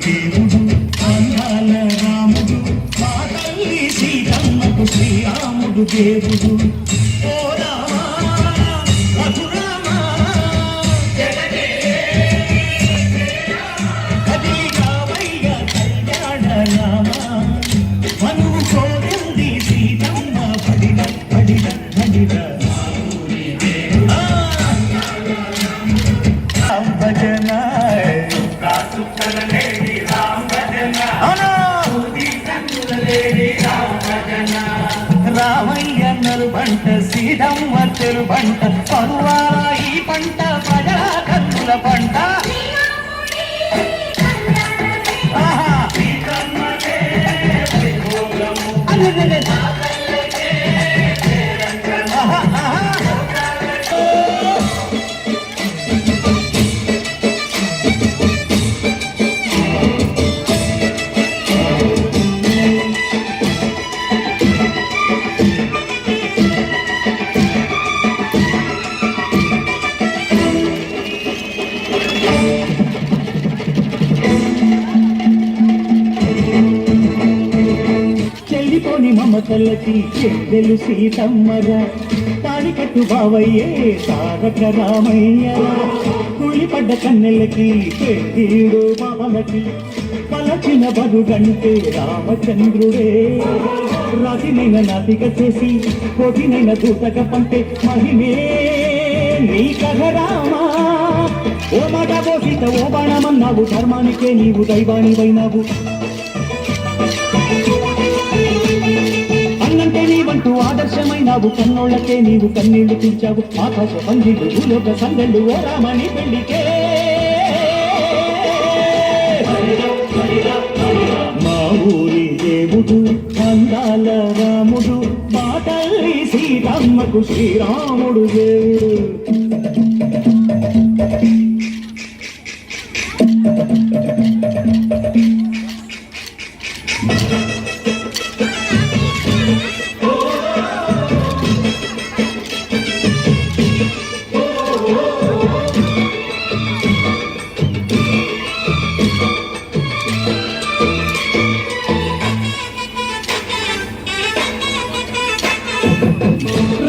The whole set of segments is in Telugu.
దేవుడు అందాల రాముడు మా తల్లి సీతమ్మకు శ్రీరాముడు దేవుడు ఓ రామా రఘురామా కదిలి రామయ్య కళ్యాణ రామా మనువు కోరింది సీతమ్మ పడిన పడిన పడిన రామయ్యన్నరు పంట సీతమ్మ తెరు పంట పరువాల ఈ పంట ప్రజా కన్నుల పంట చెల్లిపోని మమతలకి చెల్లెలు సీతమ్మగా తాడి కట్టు బావయ్యే తారక రామయ్య కూలిపడ్డ కన్నెలకి పెద్దీడు బావలకి పలచిన బరుగంటే రామచంద్రుడే రాతినైన నాటిక చేసి కోటినైన దూతక పంటే మహిమే నీ కథ రామా ఓ మాట ఓ సీత ఓ బాణమన్నావు ధర్మానికే నీవు దైవానివైనావు అన్నంటే నీవంటూ ఆదర్శమైనావు కన్నోళ్ళకే నీవు కన్నీళ్లు తీర్చావు ఆకాశ పందిళ్ళు భూలోక సందళ్ళు ఓ రామని పెళ్లికే మా ఊరి దేవుడు అందాల రాముడు మా తల్లి సీతమ్మకు శ్రీరాముడు దేవుడు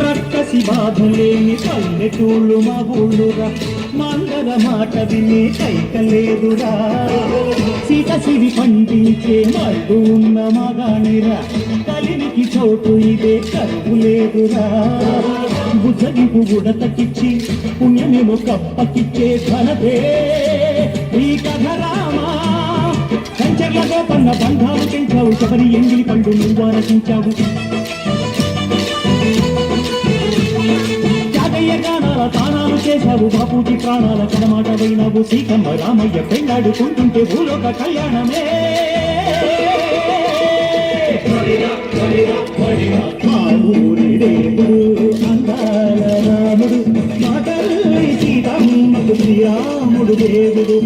రక్కసి బాధలేని పల్లెటూళ్ళు మా ఊళ్ళురా మందర మాట వినే కైకలేదురా సీత సిరి పండించే మల్లు ఉన్న మగానిరా కలినికి చోటు ఇదే కరువు లేదురా బుజ్జగింపు ఉడతకిచ్చి పుణ్యమేమో కప్పకిచ్చే ఘనతే ఈ కథ రామా కంచర్లతో పన్న బంధాలు పెంచావు శబరి ఎంగిలి పండు నువ్వు రచించావు గానాల తానాలు చేశావు బాపూజీ ప్రాణాల కడమాట వైనావు సీతమ్మ రామయ్య పెళ్ళాడుకుంటుంటే భూలోక కళ్యాణమే మా ఊరి దేవుడు అందాల రాముడు మా తల్లి సీతమ్మకు శ్రీరాముడు దేవుడు